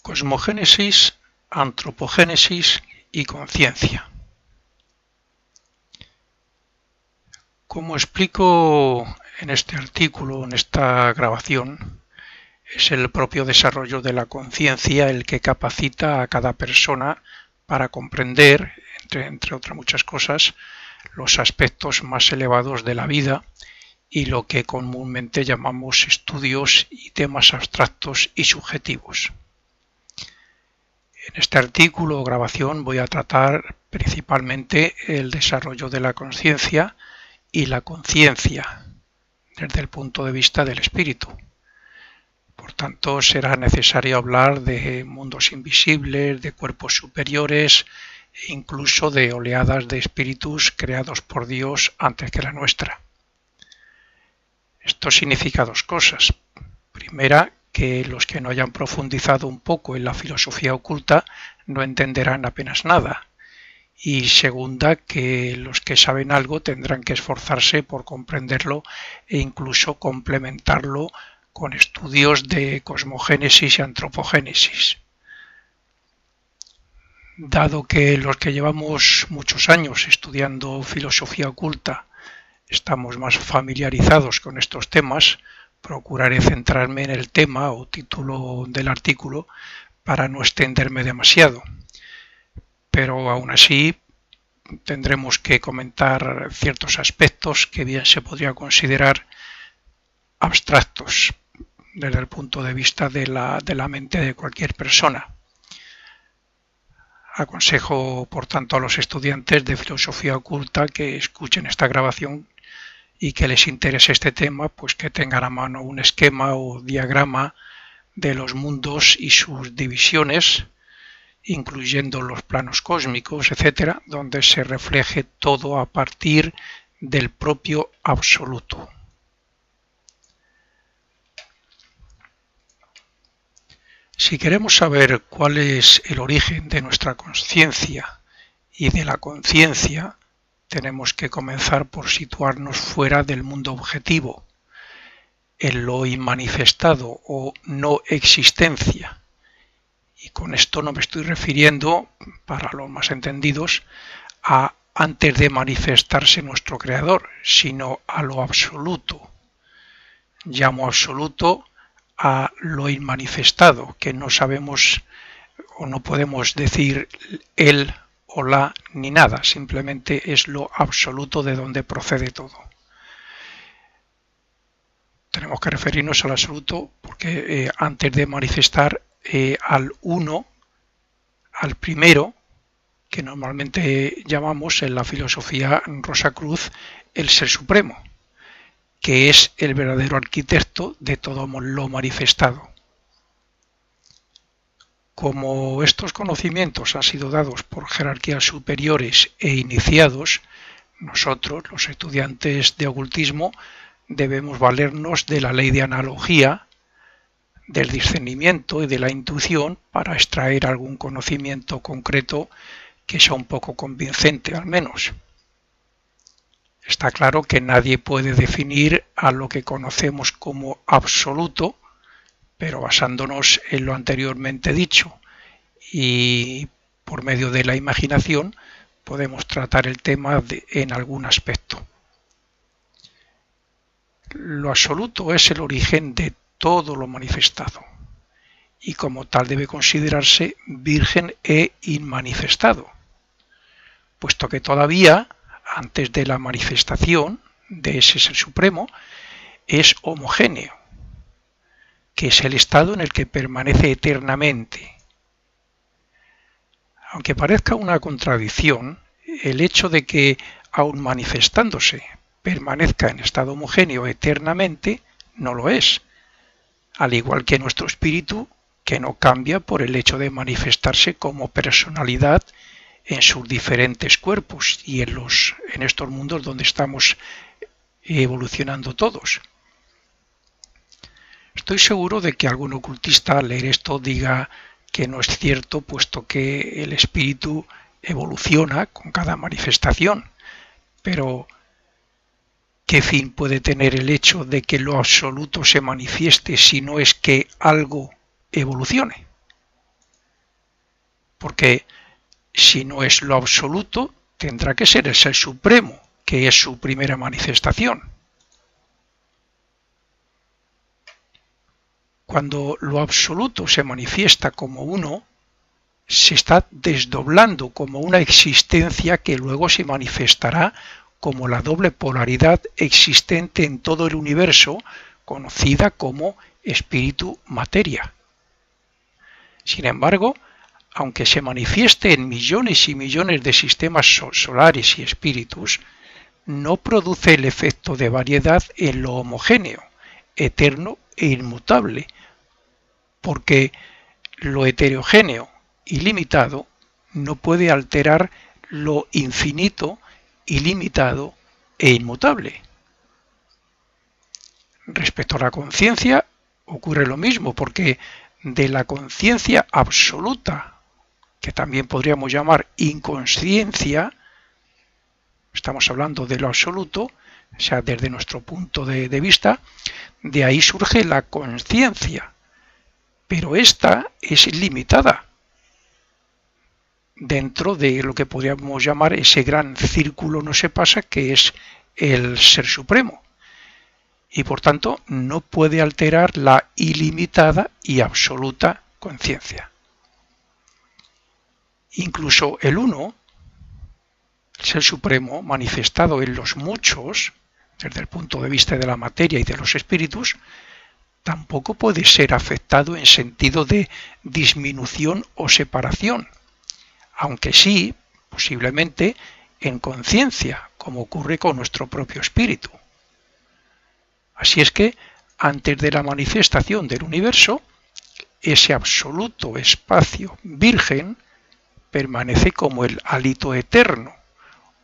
Cosmogénesis, antropogénesis y conciencia. Como explico en este artículo, en esta grabación, es el propio desarrollo de la conciencia el que capacita a cada persona para comprender, entre otras muchas cosas, los aspectos más elevados de la vida y lo que comúnmente llamamos estudios y temas abstractos y subjetivos. En este artículo o grabación voy a tratar principalmente el desarrollo de la conciencia y la conciencia desde el punto de vista del espíritu. Por tanto, será necesario hablar de mundos invisibles, de cuerpos superiores e incluso de oleadas de espíritus creados por Dios antes que la nuestra. Esto significa dos cosas. Primera, que los que no hayan profundizado un poco en la filosofía oculta no entenderán apenas nada. Y segunda, que los que saben algo tendrán que esforzarse por comprenderlo e incluso complementarlo con estudios de cosmogénesis y antropogénesis. Dado que los que llevamos muchos años estudiando filosofía oculta estamos más familiarizados con estos temas, procuraré centrarme en el tema o título del artículo para no extenderme demasiado. Pero aún así tendremos que comentar ciertos aspectos que bien se podría considerar abstractos desde el punto de vista de la mente de cualquier persona. Aconsejo, por tanto, a los estudiantes de filosofía oculta que escuchen esta grabación y que les interese este tema, pues que tengan a mano un esquema o diagrama de los mundos y sus divisiones, incluyendo los planos cósmicos, etcétera, donde se refleje todo a partir del propio absoluto. Si queremos saber cuál es el origen de nuestra conciencia y de la conciencia, tenemos que comenzar por situarnos fuera del mundo objetivo, en lo inmanifestado o no existencia. Y con esto no me estoy refiriendo, para los más entendidos, a antes de manifestarse nuestro Creador, sino a lo absoluto. Llamo absoluto a lo inmanifestado, que no sabemos o no podemos decir él o la ni nada, simplemente es lo absoluto de donde procede todo. Tenemos que referirnos al absoluto porque antes de manifestar al uno, al primero, que normalmente llamamos en la filosofía Rosacruz el Ser Supremo, que es el verdadero arquitecto de todo lo manifestado. Como estos conocimientos han sido dados por jerarquías superiores e iniciados, nosotros, los estudiantes de ocultismo, debemos valernos de la ley de analogía, del discernimiento y de la intuición para extraer algún conocimiento concreto que sea un poco convincente al menos. Está claro que nadie puede definir a lo que conocemos como absoluto, pero basándonos en lo anteriormente dicho y por medio de la imaginación podemos tratar el tema en algún aspecto. Lo absoluto es el origen de todo lo manifestado y como tal debe considerarse virgen e inmanifestado, puesto que todavía antes de la manifestación de ese Ser Supremo es homogéneo, que es el estado en el que permanece eternamente. Aunque parezca una contradicción, el hecho de que, aun manifestándose, permanezca en estado homogéneo eternamente, no lo es, al igual que nuestro espíritu, que no cambia por el hecho de manifestarse como personalidad en sus diferentes cuerpos y en estos mundos donde estamos evolucionando todos. Estoy seguro de que algún ocultista al leer esto diga que no es cierto, puesto que el espíritu evoluciona con cada manifestación. Pero, ¿qué fin puede tener el hecho de que lo absoluto se manifieste si no es que algo evolucione? porque si no es lo absoluto, tendrá que ser el Ser Supremo, que es su primera manifestación. Cuando lo absoluto se manifiesta como uno, se está desdoblando como una existencia que luego se manifestará como la doble polaridad existente en todo el universo, conocida como espíritu-materia. Sin embargo, aunque se manifieste en millones y millones de sistemas solares y espíritus, no produce el efecto de variedad en lo homogéneo, eterno e inmutable, porque lo heterogéneo y limitado no puede alterar lo infinito, ilimitado e inmutable. Respecto a la conciencia ocurre lo mismo, porque de la conciencia absoluta, que también podríamos llamar inconsciencia, estamos hablando de lo absoluto, o sea, desde nuestro punto de vista, de ahí surge la conciencia, pero esta es limitada dentro de lo que podríamos llamar ese gran círculo no se pasa, que es el Ser Supremo, y por tanto no puede alterar la ilimitada y absoluta conciencia. Incluso el uno, el Ser Supremo, manifestado en los muchos, desde el punto de vista de la materia y de los espíritus, tampoco puede ser afectado en sentido de disminución o separación, aunque sí, posiblemente, en conciencia, como ocurre con nuestro propio espíritu. Así es que, antes de la manifestación del universo, ese absoluto espacio virgen permanece como el hálito eterno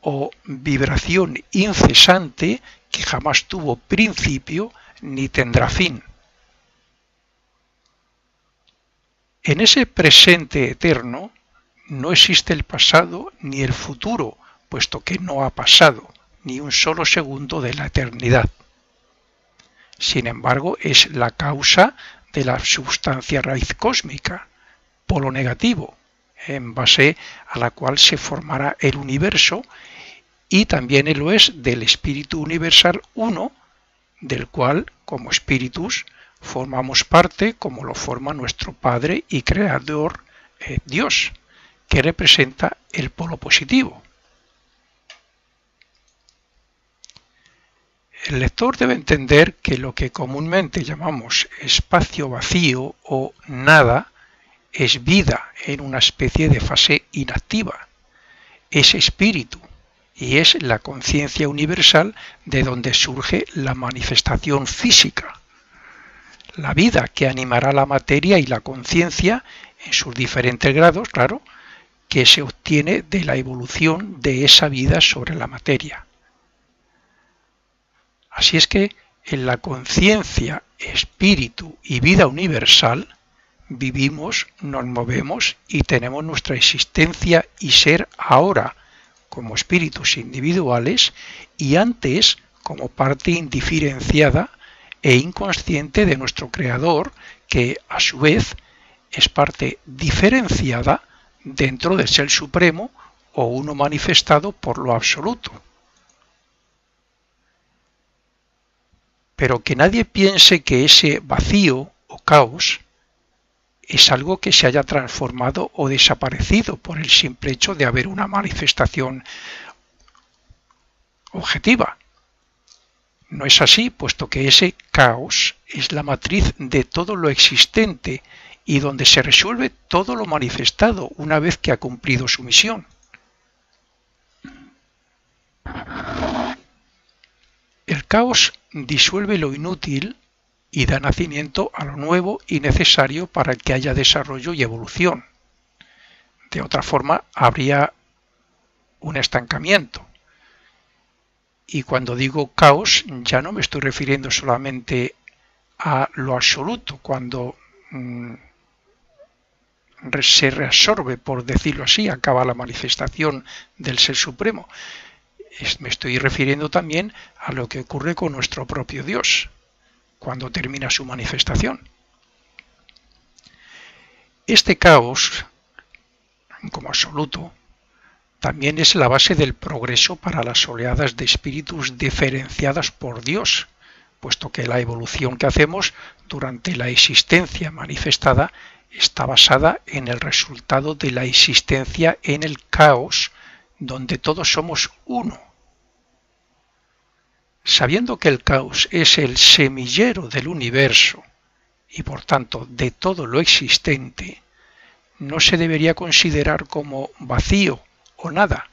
o vibración incesante que jamás tuvo principio ni tendrá fin. En ese presente eterno no existe el pasado ni el futuro, puesto que no ha pasado ni un solo segundo de la eternidad. Sin embargo, es la causa de la substancia raíz cósmica, polo negativo, en base a la cual se formará el universo, y también lo es del espíritu universal uno, del cual, como espíritus, formamos parte, como lo forma nuestro Padre y Creador, Dios, que representa el polo positivo. El lector debe entender que lo que comúnmente llamamos espacio vacío o nada es vida en una especie de fase inactiva, es espíritu y es la conciencia universal de donde surge la manifestación física, la vida que animará la materia y la conciencia en sus diferentes grados, claro, que se obtiene de la evolución de esa vida sobre la materia. Así es que en la conciencia, espíritu y vida universal vivimos, nos movemos y tenemos nuestra existencia y ser ahora como espíritus individuales y antes como parte indiferenciada e inconsciente de nuestro Creador, que a su vez es parte diferenciada dentro del Ser Supremo o uno manifestado por lo absoluto. Pero que nadie piense que ese vacío o caos es algo que se haya transformado o desaparecido por el simple hecho de haber una manifestación objetiva. No es así, puesto que ese caos es la matriz de todo lo existente y donde se resuelve todo lo manifestado una vez que ha cumplido su misión. El caos disuelve lo inútil y da nacimiento a lo nuevo y necesario para que haya desarrollo y evolución. De otra forma, habría un estancamiento. Y cuando digo caos, ya no me estoy refiriendo solamente a lo absoluto, cuando se reabsorbe, por decirlo así, acaba la manifestación del Ser Supremo. Me estoy refiriendo también a lo que ocurre con nuestro propio Dios, cuando termina su manifestación. Este caos como absoluto, también es la base del progreso para las oleadas de espíritus diferenciadas por Dios, puesto que la evolución que hacemos durante la existencia manifestada está basada en el resultado de la existencia en el caos, donde todos somos uno. Sabiendo que el caos es el semillero del universo y por tanto de todo lo existente, no se debería considerar como vacío o nada,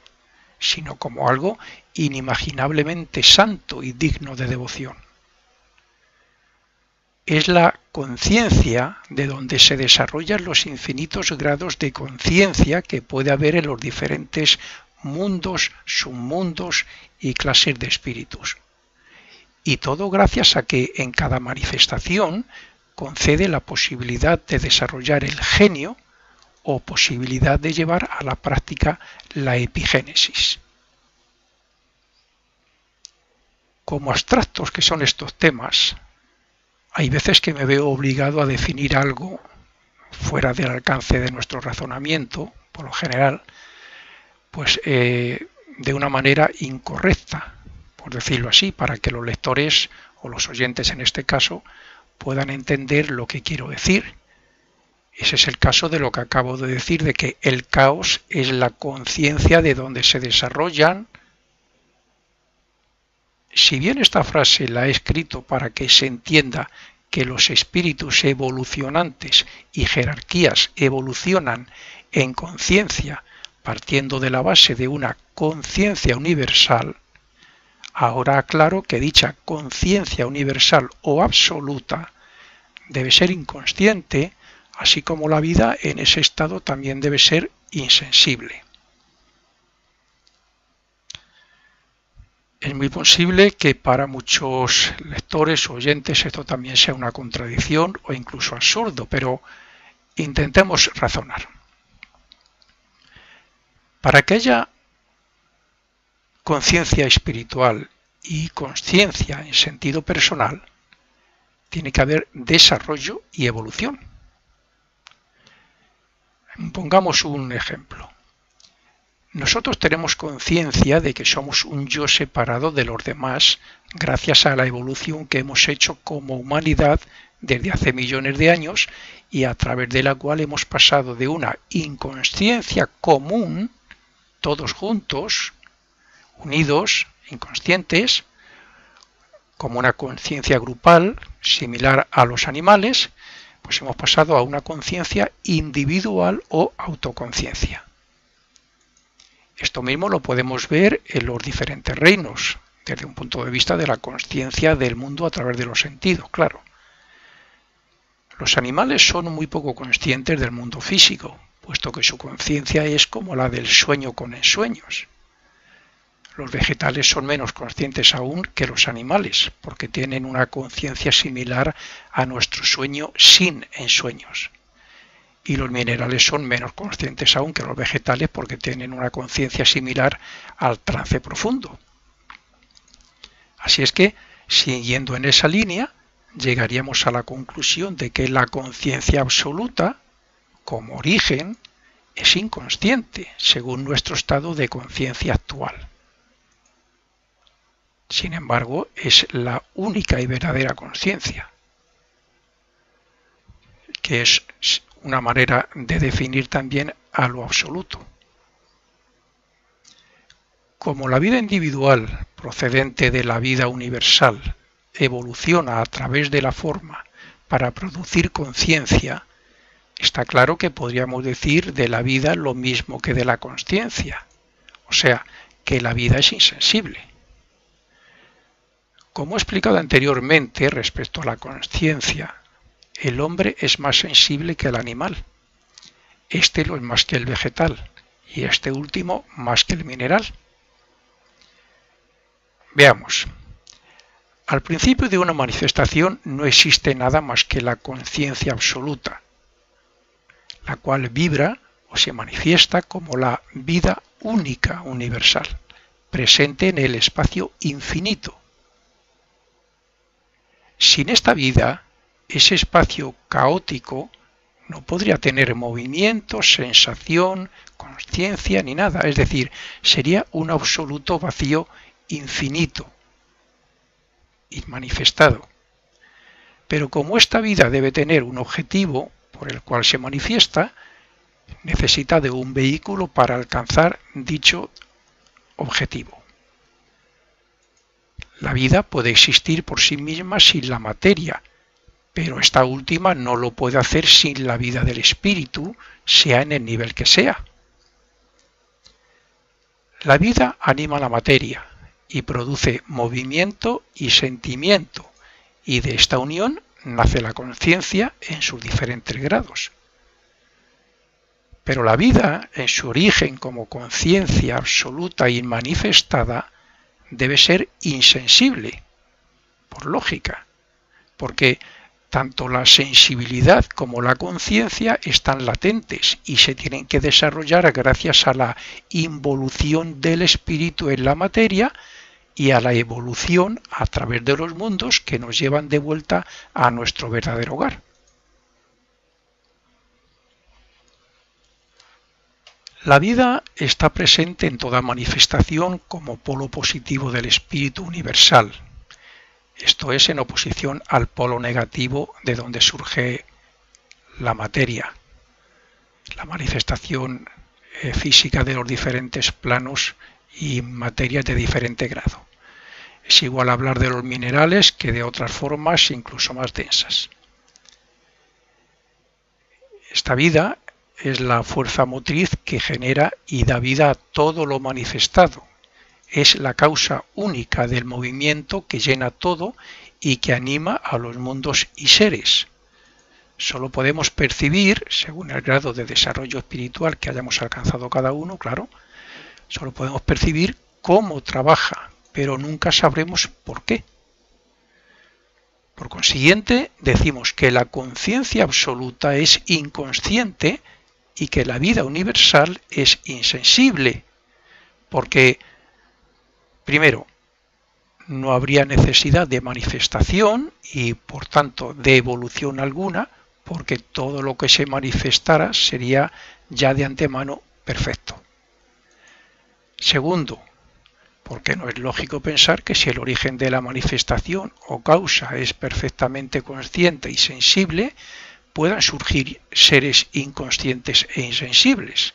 sino como algo inimaginablemente santo y digno de devoción. Es la conciencia de donde se desarrollan los infinitos grados de conciencia que puede haber en los diferentes mundos, submundos y clases de espíritus. Y todo gracias a que en cada manifestación concede la posibilidad de desarrollar el genio o posibilidad de llevar a la práctica la epigénesis. Como abstractos que son estos temas, hay veces que me veo obligado a definir algo fuera del alcance de nuestro razonamiento, por lo general, pues de una manera incorrecta, por decirlo así, para que los lectores o los oyentes en este caso puedan entender lo que quiero decir. Ese es el caso de lo que acabo de decir, de que el caos es la conciencia de donde se desarrollan. Si bien esta frase la he escrito para que se entienda que los espíritus evolucionantes y jerarquías evolucionan en conciencia partiendo de la base de una conciencia universal, ahora aclaro que dicha conciencia universal o absoluta debe ser inconsciente, así como la vida en ese estado también debe ser insensible. Es muy posible que para muchos lectores o oyentes esto también sea una contradicción o incluso absurdo, pero intentemos razonar. Para que haya conciencia espiritual y conciencia en sentido personal, tiene que haber desarrollo y evolución. Pongamos un ejemplo. Nosotros tenemos conciencia de que somos un yo separado de los demás gracias a la evolución que hemos hecho como humanidad desde hace millones de años y a través de la cual hemos pasado de una inconsciencia común, todos juntos, unidos, inconscientes, como una conciencia grupal similar a los animales, pues hemos pasado a una conciencia individual o autoconciencia. Esto mismo lo podemos ver en los diferentes reinos, desde un punto de vista de la conciencia del mundo a través de los sentidos, claro. Los animales son muy poco conscientes del mundo físico, puesto que su conciencia es como la del sueño con ensueños. Los vegetales son menos conscientes aún que los animales, porque tienen una conciencia similar a nuestro sueño sin ensueños. Y los minerales son menos conscientes aún que los vegetales porque tienen una conciencia similar al trance profundo. Así es que, siguiendo en esa línea, llegaríamos a la conclusión de que la conciencia absoluta, como origen, es inconsciente según nuestro estado de conciencia actual. Sin embargo, es la única y verdadera conciencia, que es una manera de definir también a lo absoluto. Como la vida individual procedente de la vida universal evoluciona a través de la forma para producir conciencia, está claro que podríamos decir de la vida lo mismo que de la consciencia, o sea, que la vida es insensible. Como he explicado anteriormente respecto a la consciencia, el hombre es más sensible que el animal. Este lo es más que el vegetal y este último más que el mineral. Veamos. Al principio de una manifestación no existe nada más que la conciencia absoluta, la cual vibra o se manifiesta como la vida única universal, presente en el espacio infinito. Sin esta vida, ese espacio caótico no podría tener movimiento, sensación, conciencia ni nada, es decir, sería un absoluto vacío infinito, inmanifestado. Pero como esta vida debe tener un objetivo por el cual se manifiesta, necesita de un vehículo para alcanzar dicho objetivo. La vida puede existir por sí misma sin la materia, pero esta última no lo puede hacer sin la vida del espíritu, sea en el nivel que sea. La vida anima la materia y produce movimiento y sentimiento, y de esta unión nace la conciencia en sus diferentes grados. Pero la vida, en su origen como conciencia absoluta e inmanifestada, debe ser insensible, por lógica, porque tanto la sensibilidad como la conciencia están latentes y se tienen que desarrollar gracias a la involución del espíritu en la materia y a la evolución a través de los mundos que nos llevan de vuelta a nuestro verdadero hogar. La vida está presente en toda manifestación como polo positivo del espíritu universal. Esto es en oposición al polo negativo de donde surge la materia, la manifestación física de los diferentes planos y materias de diferente grado. Es igual hablar de los minerales que de otras formas incluso más densas. Esta vida es la fuerza motriz que genera y da vida a todo lo manifestado. Es la causa única del movimiento que llena todo y que anima a los mundos y seres. Solo podemos percibir, según el grado de desarrollo espiritual que hayamos alcanzado cada uno, claro, solo podemos percibir cómo trabaja, pero nunca sabremos por qué. Por consiguiente, decimos que la conciencia absoluta es inconsciente y que la vida universal es insensible, porque, primero, no habría necesidad de manifestación y, por tanto, de evolución alguna, porque todo lo que se manifestara sería ya de antemano perfecto. Segundo, porque no es lógico pensar que si el origen de la manifestación o causa es perfectamente consciente y sensible, puedan surgir seres inconscientes e insensibles.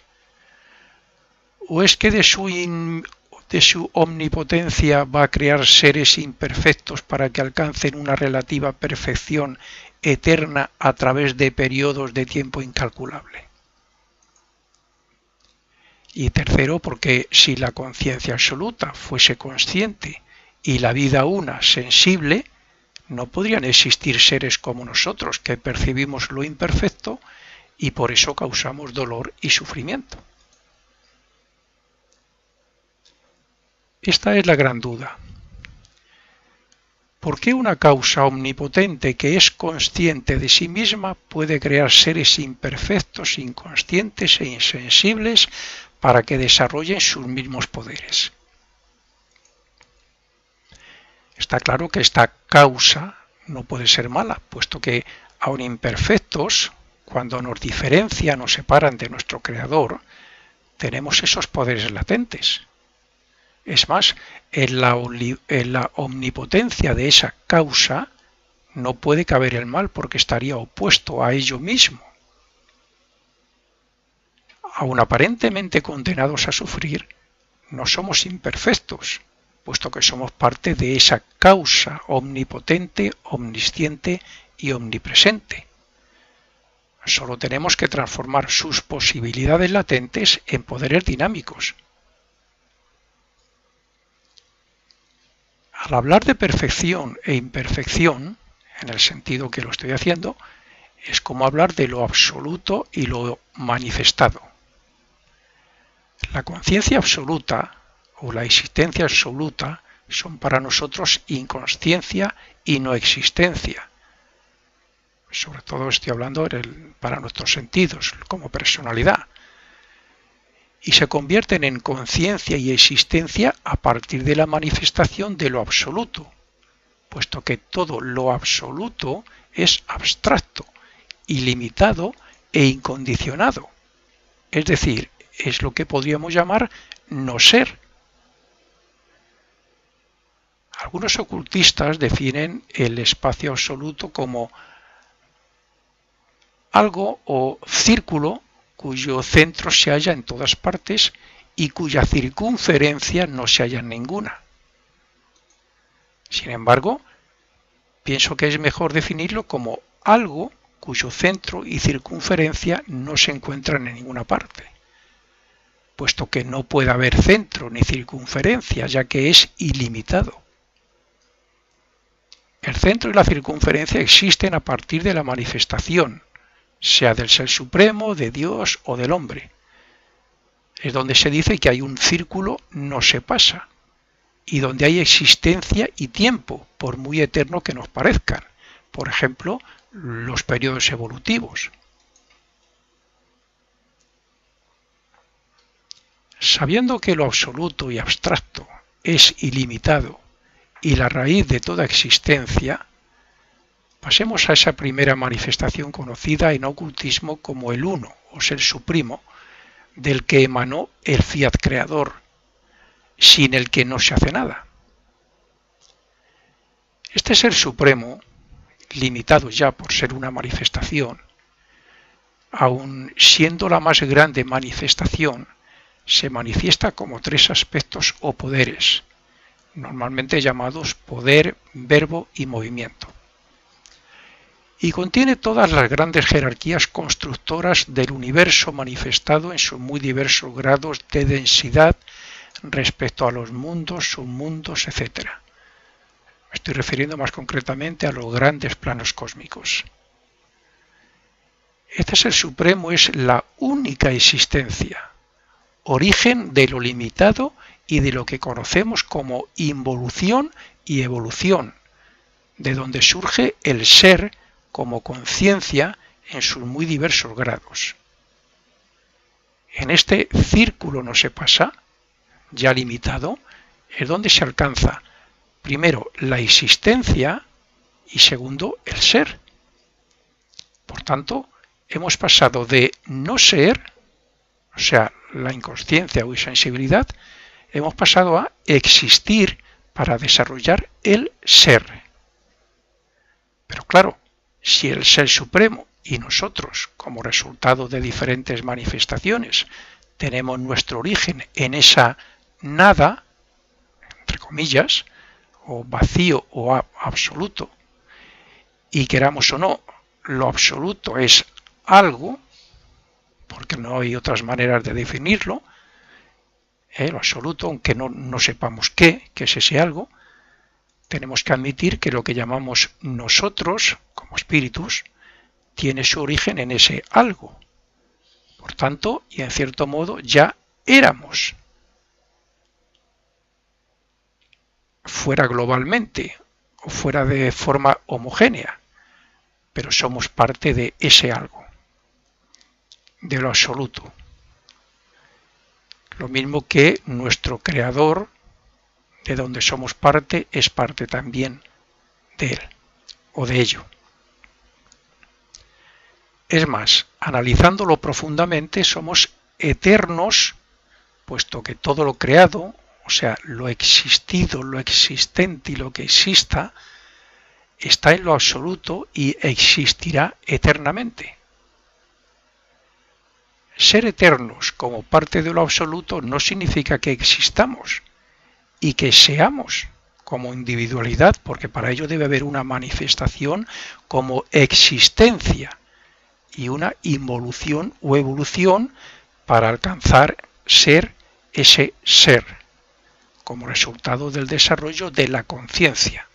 ¿O es que de su omnipotencia va a crear seres imperfectos para que alcancen una relativa perfección eterna a través de periodos de tiempo incalculable? Y tercero, porque si la conciencia absoluta fuese consciente y la vida una sensible, no podrían existir seres como nosotros que percibimos lo imperfecto y por eso causamos dolor y sufrimiento. Esta es la gran duda. ¿Por qué una causa omnipotente que es consciente de sí misma puede crear seres imperfectos, inconscientes e insensibles para que desarrollen sus mismos poderes? Está claro que esta causa no puede ser mala, puesto que, aun imperfectos, cuando nos diferencian o separan de nuestro Creador, tenemos esos poderes latentes. Es más, en la omnipotencia de esa causa no puede caber el mal porque estaría opuesto a ello mismo. Aun aparentemente condenados a sufrir, no somos imperfectos, puesto que somos parte de esa causa omnipotente, omnisciente y omnipresente. Solo tenemos que transformar sus posibilidades latentes en poderes dinámicos. Al hablar de perfección e imperfección, en el sentido que lo estoy haciendo, es como hablar de lo absoluto y lo manifestado. La conciencia absoluta o la existencia absoluta son para nosotros inconsciencia y no existencia. Sobre todo estoy hablando para nuestros sentidos, como personalidad. Y se convierten en conciencia y existencia a partir de la manifestación de lo absoluto, puesto que todo lo absoluto es abstracto, ilimitado e incondicionado. es decir, es lo que podríamos llamar no ser. Algunos ocultistas definen el espacio absoluto como algo o círculo cuyo centro se halla en todas partes y cuya circunferencia no se halla en ninguna. Sin embargo, pienso que es mejor definirlo como algo cuyo centro y circunferencia no se encuentran en ninguna parte, puesto que no puede haber centro ni circunferencia, ya que es ilimitado. El centro y la circunferencia existen a partir de la manifestación, sea del Ser Supremo, de Dios o del hombre. Es donde se dice que hay un círculo no se pasa, y donde hay existencia y tiempo, por muy eterno que nos parezcan. Por ejemplo, los periodos evolutivos. Sabiendo que lo absoluto y abstracto es ilimitado y la raíz de toda existencia, pasemos a esa primera manifestación conocida en ocultismo como el Uno o Ser Supremo, del que emanó el Fiat Creador, sin el que no se hace nada. Este Ser Supremo, limitado ya por ser una manifestación, aun siendo la más grande manifestación, se manifiesta como tres aspectos o poderes, normalmente llamados poder, verbo y movimiento. Y contiene todas las grandes jerarquías constructoras del universo manifestado en sus muy diversos grados de densidad respecto a los mundos, submundos, etc. Me estoy refiriendo más concretamente a los grandes planos cósmicos. Este Ser Supremo es la única existencia, origen de lo limitado y de lo que conocemos como involución y evolución, de donde surge el ser como conciencia en sus muy diversos grados. En este círculo no se pasa, ya limitado, es donde se alcanza primero la existencia y segundo el ser. Por tanto, hemos pasado de no ser, o sea, la inconsciencia o insensibilidad, hemos pasado a existir para desarrollar el ser. Pero claro, si el Ser Supremo y nosotros, como resultado de diferentes manifestaciones, tenemos nuestro origen en esa nada, entre comillas, o vacío o absoluto, y queramos o no, lo absoluto es algo, porque no hay otras maneras de definirlo, lo absoluto, aunque no sepamos qué es ese algo, tenemos que admitir que lo que llamamos nosotros, como espíritus, tiene su origen en ese algo. Por tanto, y en cierto modo, ya éramos. Fuera globalmente, o fuera de forma homogénea, pero somos parte de ese algo, de lo absoluto. Lo mismo que nuestro Creador, de donde somos parte, es parte también de él o de ello. Es más, analizándolo profundamente, somos eternos, puesto que todo lo creado, o sea, lo existido, lo existente y lo que exista, está en lo absoluto y existirá eternamente. Ser eternos como parte de lo absoluto no significa que existamos y que seamos como individualidad, porque para ello debe haber una manifestación como existencia y una involución o evolución para alcanzar ser ese ser, como resultado del desarrollo de la conciencia.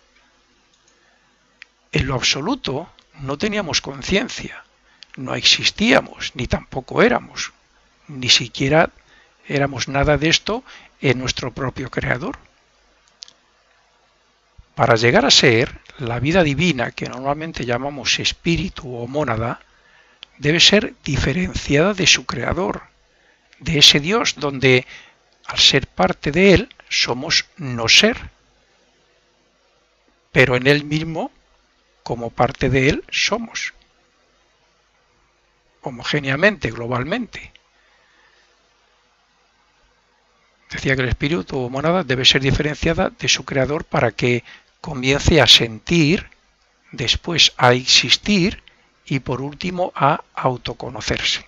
En lo absoluto no teníamos conciencia, no existíamos, ni tampoco éramos, ni siquiera éramos nada de esto en nuestro propio Creador. Para llegar a ser, la vida divina, que normalmente llamamos espíritu o mónada, debe ser diferenciada de su Creador, de ese Dios donde, al ser parte de él, somos no ser, pero en él mismo, como parte de él, somos homogéneamente, globalmente. Decía que el espíritu o monada debe ser diferenciada de su creador para que comience a sentir, después a existir y por último a autoconocerse.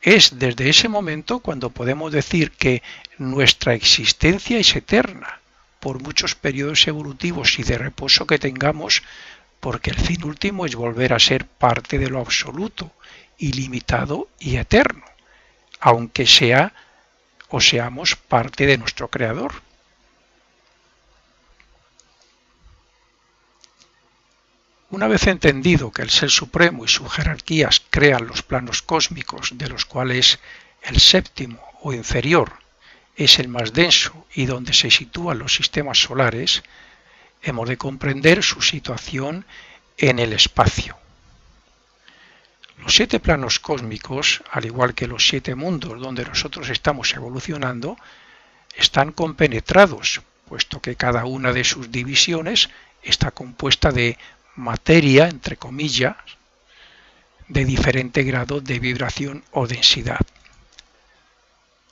Es desde ese momento cuando podemos decir que nuestra existencia es eterna, por muchos periodos evolutivos y de reposo que tengamos, porque el fin último es volver a ser parte de lo absoluto, ilimitado y eterno, aunque sea o seamos parte de nuestro Creador. Una vez entendido que el Ser Supremo y sus jerarquías crean los planos cósmicos, de los cuales el séptimo o inferior es el más denso y donde se sitúan los sistemas solares, hemos de comprender su situación en el espacio. Los 7 planos cósmicos, al igual que los 7 mundos donde nosotros estamos evolucionando, están compenetrados, puesto que cada una de sus divisiones está compuesta de materia, entre comillas, de diferente grado de vibración o densidad.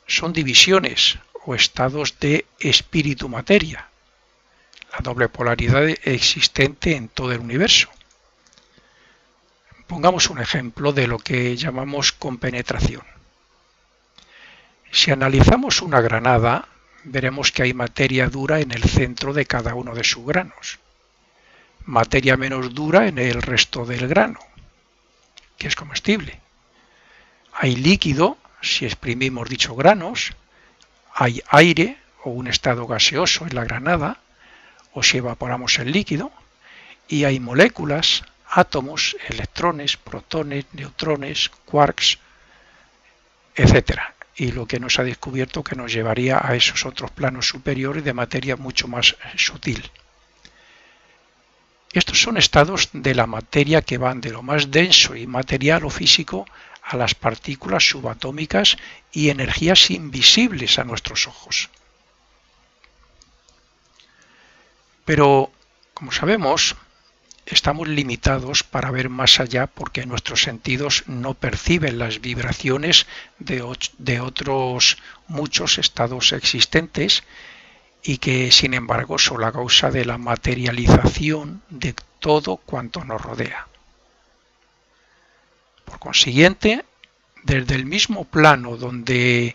Son divisiones o estados de espíritu-materia, la doble polaridad existente en todo el universo. Pongamos un ejemplo de lo que llamamos compenetración. Si analizamos una granada, veremos que hay materia dura en el centro de cada uno de sus granos, materia menos dura en el resto del grano, que es comestible. Hay líquido, si exprimimos dichos granos, hay aire o un estado gaseoso en la granada, o si evaporamos el líquido, y hay moléculas, átomos, electrones, protones, neutrones, quarks, etc. Y lo que nos ha descubierto que nos llevaría a esos otros planos superiores de materia mucho más sutil. Estos son estados de la materia que van de lo más denso y material o físico a las partículas subatómicas y energías invisibles a nuestros ojos. Pero, como sabemos, estamos limitados para ver más allá porque nuestros sentidos no perciben las vibraciones de otros muchos estados existentes y que, sin embargo, son la causa de la materialización de todo cuanto nos rodea. Por consiguiente, desde el mismo plano donde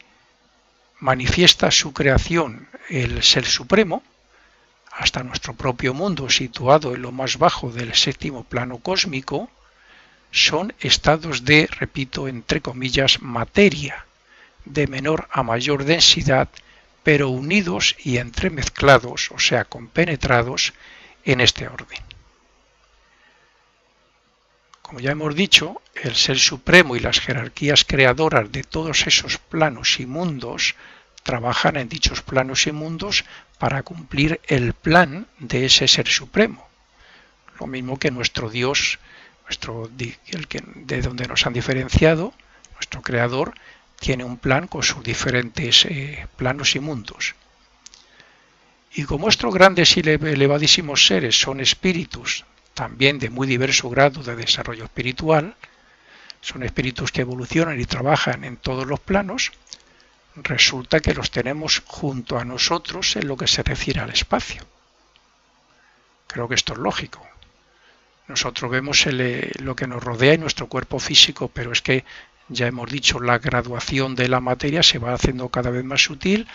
manifiesta su creación el Ser Supremo, hasta nuestro propio mundo situado en lo más bajo del séptimo plano cósmico, son estados de, repito, entre comillas, materia, de menor a mayor densidad, pero unidos y entremezclados, o sea, compenetrados en este orden. Como ya hemos dicho, el Ser Supremo y las jerarquías creadoras de todos esos planos y mundos trabajan en dichos planos y mundos para cumplir el plan de ese Ser Supremo. Lo mismo que nuestro Dios, de donde nos han diferenciado, nuestro Creador, tiene un plan con sus diferentes planos y mundos. Y como estos grandes y elevadísimos seres son espíritus, también de muy diverso grado de desarrollo espiritual, son espíritus que evolucionan y trabajan en todos los planos, resulta que los tenemos junto a nosotros en lo que se refiere al espacio. Creo que esto es lógico. Nosotros vemos lo que nos rodea en nuestro cuerpo físico, pero es que ya hemos dicho, la graduación de la materia se va haciendo cada vez más sutil,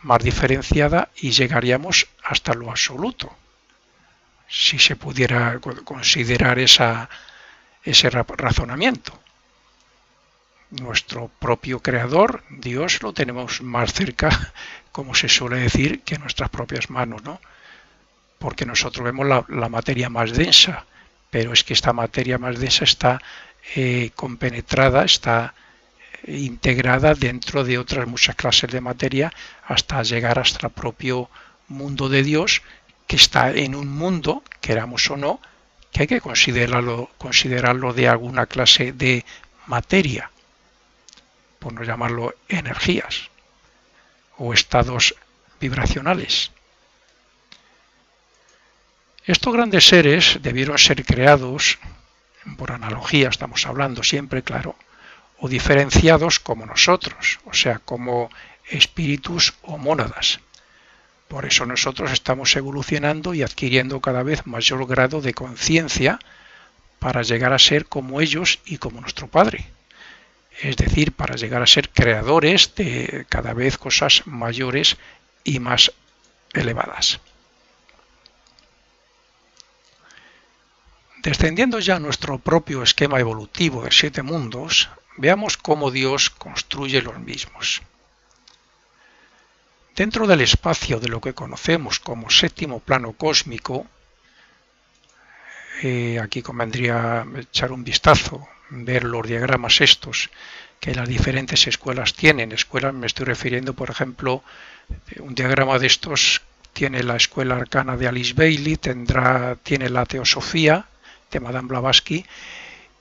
más diferenciada y llegaríamos hasta lo absoluto, si se pudiera considerar ese razonamiento. Nuestro propio Creador, Dios, lo tenemos más cerca, como se suele decir, que nuestras propias manos, ¿no? Porque nosotros vemos la materia más densa, pero es que esta materia más densa está compenetrada, está integrada dentro de otras muchas clases de materia hasta llegar hasta el propio mundo de Dios, que está en un mundo, queramos o no, que hay que considerarlo de alguna clase de materia, por no llamarlo energías o estados vibracionales. Estos grandes seres debieron ser creados, por analogía estamos hablando siempre, claro, o diferenciados como nosotros, o sea, como espíritus o mónadas. Por eso nosotros estamos evolucionando y adquiriendo cada vez mayor grado de conciencia para llegar a ser como ellos y como nuestro Padre. Es decir, para llegar a ser creadores de cada vez cosas mayores y más elevadas. Descendiendo ya a nuestro propio esquema evolutivo de 7 mundos, veamos cómo Dios construye los mismos. Dentro del espacio de lo que conocemos como séptimo plano cósmico, aquí convendría echar un vistazo, ver los diagramas estos que las diferentes escuelas tienen. Escuelas, me estoy refiriendo, por ejemplo, un diagrama de estos tiene la escuela arcana de Alice Bailey, tiene la teosofía de Madame Blavatsky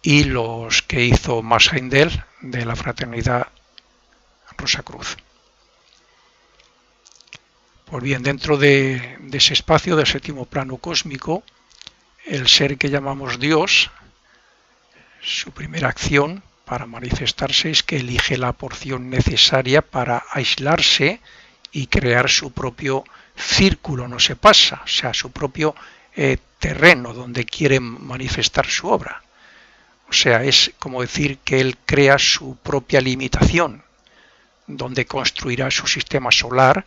y los que hizo Max Heindel de la Fraternidad Rosacruz. Pues bien, dentro de ese espacio del séptimo plano cósmico, el ser que llamamos Dios, su primera acción para manifestarse es que elige la porción necesaria para aislarse y crear su propio círculo, no se pasa, o sea, su propio terreno donde quiere manifestar su obra. O sea, es como decir que él crea su propia limitación, donde construirá su sistema solar,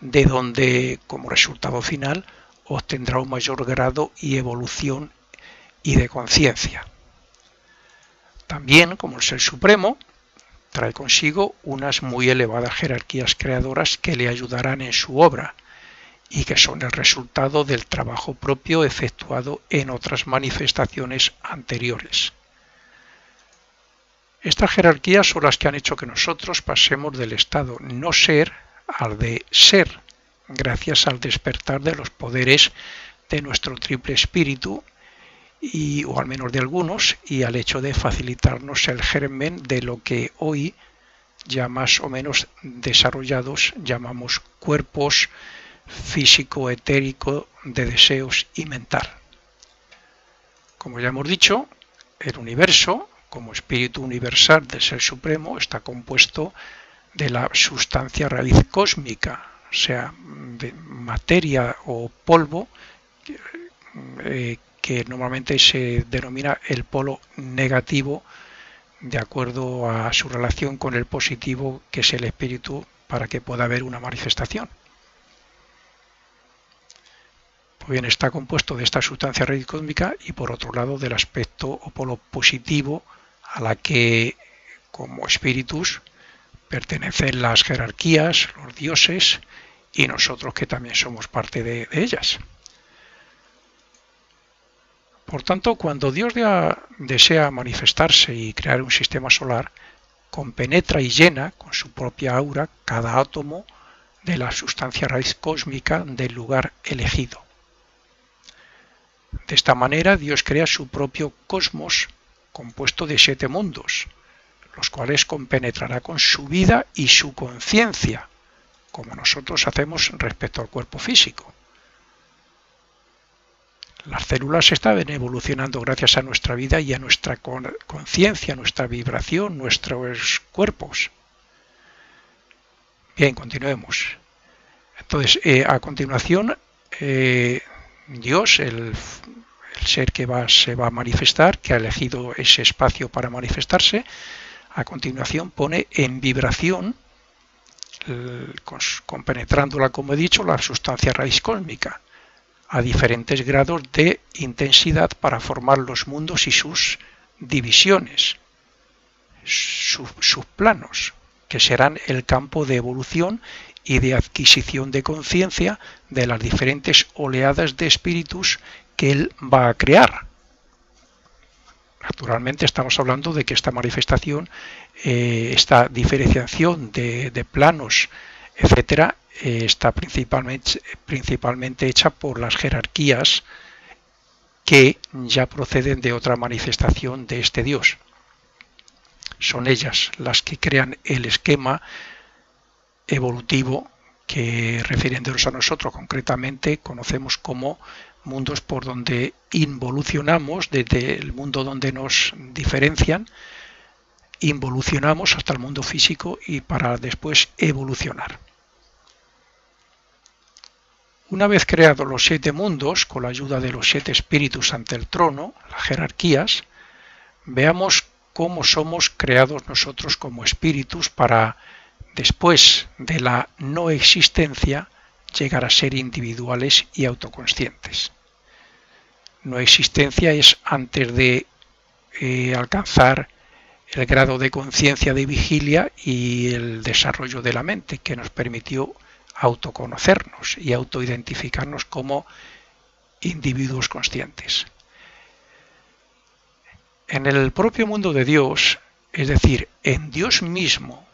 de donde, como resultado final, obtendrá un mayor grado y evolución y de conciencia. También, como el Ser Supremo, trae consigo unas muy elevadas jerarquías creadoras que le ayudarán en su obra y que son el resultado del trabajo propio efectuado en otras manifestaciones anteriores. Estas jerarquías son las que han hecho que nosotros pasemos del estado no ser al de ser, gracias al despertar de los poderes de nuestro triple espíritu, o al menos de algunos, y al hecho de facilitarnos el germen de lo que hoy, ya más o menos desarrollados, llamamos cuerpos físico, etérico, de deseos y mental. Como ya hemos dicho, el universo, como espíritu universal del Ser Supremo, está compuesto de la sustancia raíz cósmica, o sea, de materia o polvo, que normalmente se denomina el polo negativo, de acuerdo a su relación con el positivo, que es el espíritu, para que pueda haber una manifestación. Pues bien, está compuesto de esta sustancia raíz cósmica y por otro lado del aspecto o polo positivo, a la que como espíritus pertenecen las jerarquías, los dioses y nosotros, que también somos parte de ellas. Por tanto, cuando Dios desea manifestarse y crear un sistema solar, compenetra y llena con su propia aura cada átomo de la sustancia raíz cósmica del lugar elegido. De esta manera, Dios crea su propio cosmos compuesto de 7 mundos, los cuales compenetrará con su vida y su conciencia, como nosotros hacemos respecto al cuerpo físico. Las células están evolucionando gracias a nuestra vida y a nuestra conciencia, nuestra vibración, nuestros cuerpos. Bien, continuemos. Entonces, a continuación, Dios, el ser que se va a manifestar, que ha elegido ese espacio para manifestarse, a continuación pone en vibración, compenetrándola, como he dicho, la sustancia raíz cósmica, a diferentes grados de intensidad para formar los mundos y sus divisiones, sus planos, que serán el campo de evolución y de adquisición de conciencia de las diferentes oleadas de espíritus que él va a crear. Naturalmente estamos hablando de que esta manifestación, esta diferenciación de planos, etcétera, está principalmente hecha por las jerarquías que ya proceden de otra manifestación de este Dios. Son ellas las que crean el esquema evolutivo que, refiriéndonos a nosotros concretamente, conocemos como mundos por donde involucionamos, desde el mundo donde nos diferencian, involucionamos hasta el mundo físico y para después evolucionar. Una vez creados los 7 mundos, con la ayuda de los 7 espíritus ante el trono, las jerarquías, veamos cómo somos creados nosotros como espíritus para, después de la no existencia, llegar a ser individuales y autoconscientes. No existencia es antes de alcanzar el grado de conciencia de vigilia y el desarrollo de la mente que nos permitió autoconocernos y autoidentificarnos como individuos conscientes. En el propio mundo de Dios, es decir, en Dios mismo,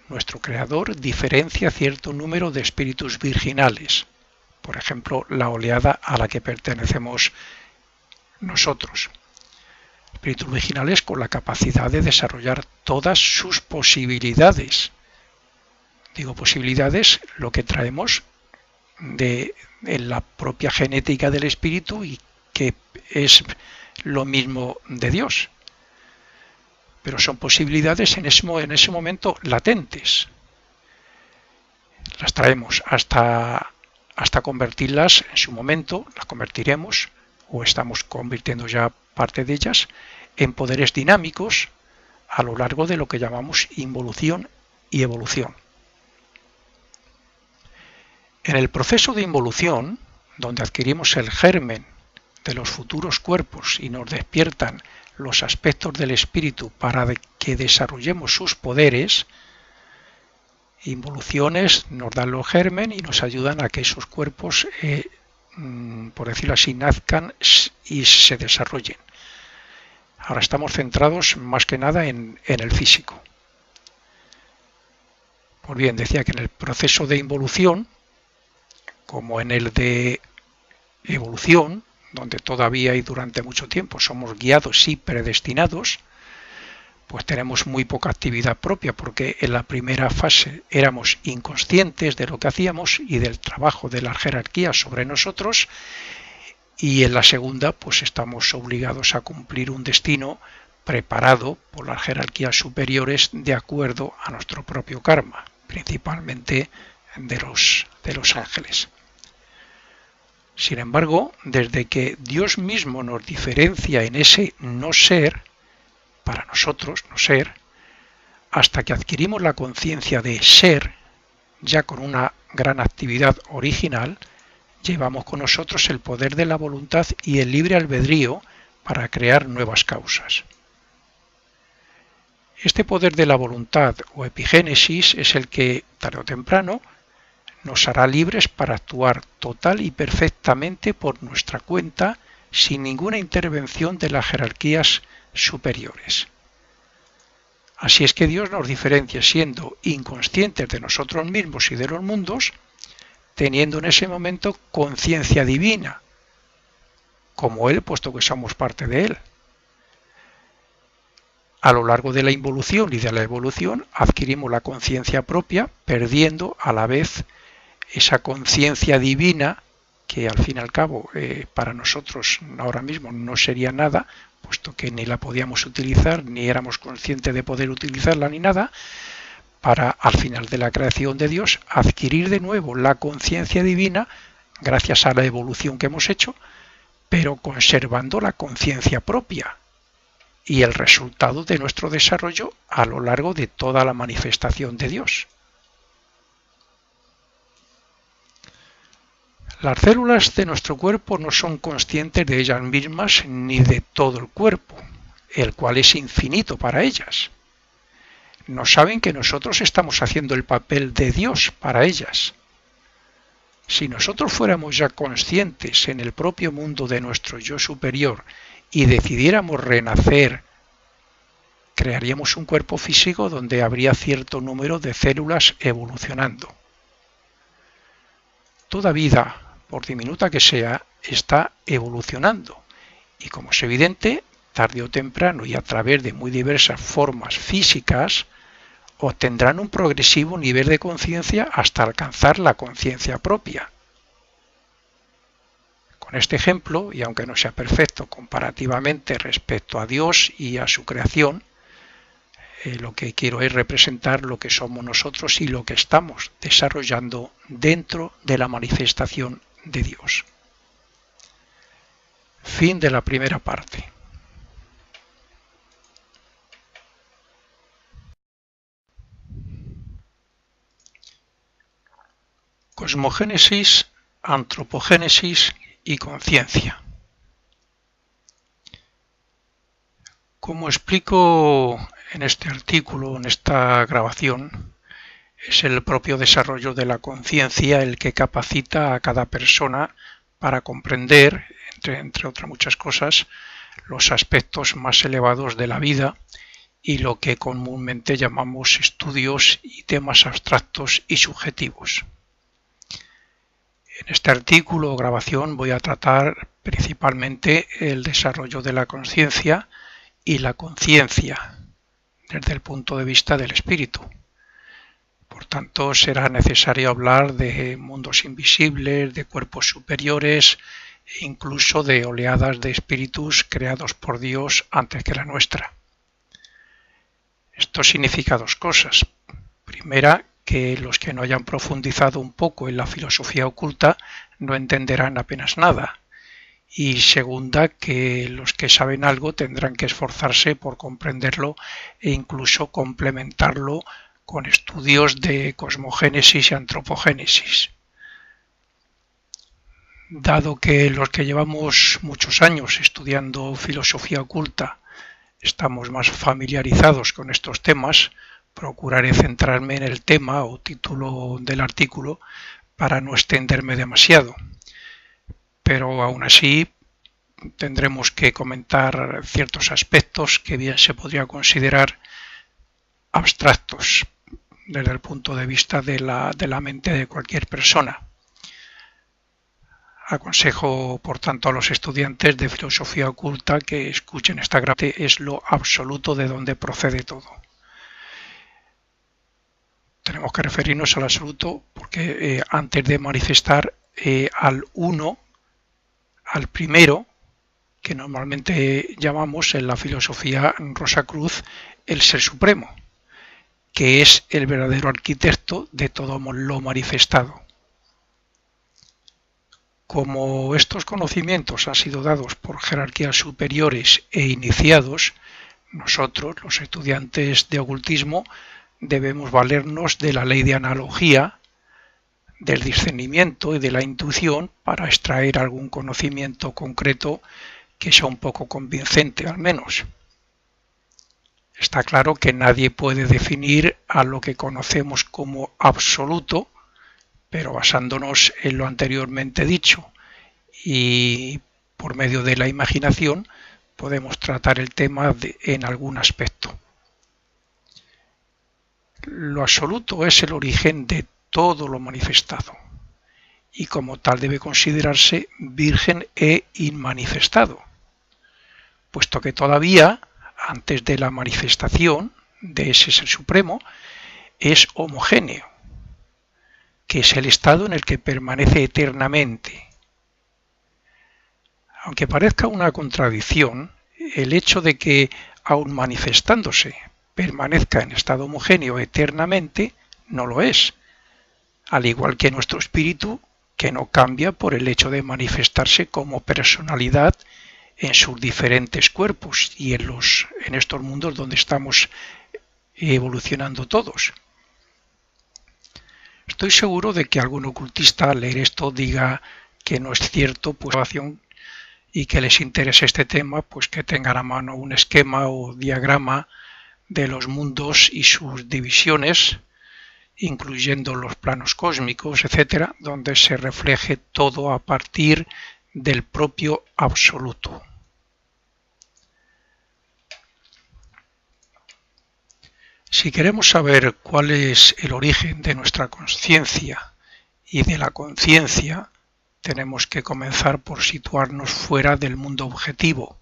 nuestro Creador diferencia cierto número de espíritus virginales, por ejemplo, la oleada a la que pertenecemos nosotros. Espíritus virginales con la capacidad de desarrollar todas sus posibilidades. Digo posibilidades, lo que traemos en la propia genética del espíritu y que es lo mismo de Dios. Pero son posibilidades en ese momento latentes. Las traemos hasta convertirlas en su momento, las convertiremos o estamos convirtiendo ya parte de ellas en poderes dinámicos a lo largo de lo que llamamos involución y evolución. En el proceso de involución, donde adquirimos el germen de los futuros cuerpos y nos despiertan los aspectos del espíritu para que desarrollemos sus poderes, involuciones nos dan los germen y nos ayudan a que esos cuerpos, por decirlo así, nazcan y se desarrollen. Ahora estamos centrados más que nada en el físico. Pues bien, decía que en el proceso de involución, como en el de evolución, donde todavía y durante mucho tiempo somos guiados y predestinados, pues tenemos muy poca actividad propia, porque en la primera fase éramos inconscientes de lo que hacíamos y del trabajo de las jerarquías sobre nosotros, y en la segunda pues estamos obligados a cumplir un destino preparado por las jerarquías superiores de acuerdo a nuestro propio karma, principalmente de los ángeles. Sin embargo, desde que Dios mismo nos diferencia en ese no ser, para nosotros no ser, hasta que adquirimos la conciencia de ser, ya con una gran actividad original, llevamos con nosotros el poder de la voluntad y el libre albedrío para crear nuevas causas. Este poder de la voluntad o epigénesis es el que, tarde o temprano, nos hará libres para actuar total y perfectamente por nuestra cuenta, sin ninguna intervención de las jerarquías superiores. Así es que Dios nos diferencia siendo inconscientes de nosotros mismos y de los mundos, teniendo en ese momento conciencia divina, como Él, puesto que somos parte de Él. A lo largo de la involución y de la evolución adquirimos la conciencia propia, perdiendo a la vez esa conciencia divina que al fin y al cabo para nosotros ahora mismo no sería nada, puesto que ni la podíamos utilizar, ni éramos conscientes de poder utilizarla ni nada, para al final de la creación de Dios adquirir de nuevo la conciencia divina gracias a la evolución que hemos hecho, pero conservando la conciencia propia y el resultado de nuestro desarrollo a lo largo de toda la manifestación de Dios. Las células de nuestro cuerpo no son conscientes de ellas mismas ni de todo el cuerpo, el cual es infinito para ellas. No saben que nosotros estamos haciendo el papel de Dios para ellas. Si nosotros fuéramos ya conscientes en el propio mundo de nuestro yo superior y decidiéramos renacer, crearíamos un cuerpo físico donde habría cierto número de células evolucionando. Toda vida, por diminuta que sea, está evolucionando y, como es evidente, tarde o temprano y a través de muy diversas formas físicas, obtendrán un progresivo nivel de conciencia hasta alcanzar la conciencia propia. Con este ejemplo, y aunque no sea perfecto comparativamente respecto a Dios y a su creación, Lo que quiero es representar lo que somos nosotros y lo que estamos desarrollando dentro de la manifestación de Dios. Fin de la primera parte. Cosmogénesis, antropogénesis y conciencia. Como explico en este artículo, en esta grabación, es el propio desarrollo de la conciencia el que capacita a cada persona para comprender, entre otras muchas cosas, los aspectos más elevados de la vida y lo que comúnmente llamamos estudios y temas abstractos y subjetivos. En este artículo o grabación voy a tratar principalmente el desarrollo de la conciencia y la conciencia desde el punto de vista del espíritu. Por tanto, será necesario hablar de mundos invisibles, de cuerpos superiores e incluso de oleadas de espíritus creados por Dios antes que la nuestra. Esto significa dos cosas. Primera, que los que no hayan profundizado un poco en la filosofía oculta no entenderán apenas nada. Y segunda, que los que saben algo tendrán que esforzarse por comprenderlo e incluso complementarlo con estudios de cosmogénesis y antropogénesis. Dado que los que llevamos muchos años estudiando filosofía oculta estamos más familiarizados con estos temas, procuraré centrarme en el tema o título del artículo para no extenderme demasiado. Pero aún así tendremos que comentar ciertos aspectos que bien se podría considerar abstractos desde el punto de vista de la mente de cualquier persona. Aconsejo, por tanto, a los estudiantes de filosofía oculta que escuchen esta grabación. Es lo absoluto de donde procede todo. Tenemos que referirnos al absoluto porque antes de manifestar al uno, al primero, que normalmente llamamos en la filosofía Rosacruz el Ser Supremo, que es el verdadero arquitecto de todo lo manifestado. Como estos conocimientos han sido dados por jerarquías superiores e iniciados, nosotros, los estudiantes de ocultismo, debemos valernos de la ley de analogía, del discernimiento y de la intuición para extraer algún conocimiento concreto que sea un poco convincente al menos. Está claro que nadie puede definir a lo que conocemos como absoluto, pero basándonos en lo anteriormente dicho y por medio de la imaginación podemos tratar el tema en algún aspecto. Lo absoluto es el origen de todo lo manifestado y como tal debe considerarse virgen e inmanifestado, puesto que todavía antes de la manifestación de ese Ser Supremo es homogéneo, que es el estado en el que permanece eternamente. Aunque parezca una contradicción, el hecho de que, aun manifestándose, permanezca en estado homogéneo eternamente, no lo es, al igual que nuestro espíritu, que no cambia por el hecho de manifestarse como personalidad en sus diferentes cuerpos y en estos mundos donde estamos evolucionando todos. Estoy seguro de que algún ocultista al leer esto diga que no es cierto, pues y que les interese este tema, pues que tengan a mano un esquema o diagrama de los mundos y sus divisiones, incluyendo los planos cósmicos, etcétera, donde se refleje todo a partir del propio absoluto. Si queremos saber cuál es el origen de nuestra conciencia y de la conciencia, tenemos que comenzar por situarnos fuera del mundo objetivo,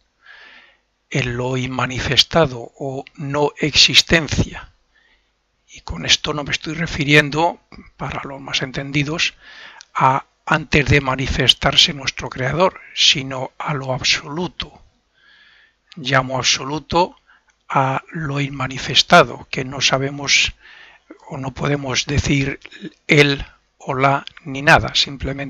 en lo inmanifestado o no existencia. Y con esto no me estoy refiriendo, para los más entendidos, a antes de manifestarse nuestro Creador, sino a lo absoluto. Llamo absoluto a lo inmanifestado, que no sabemos o no podemos decir él o la ni nada, simplemente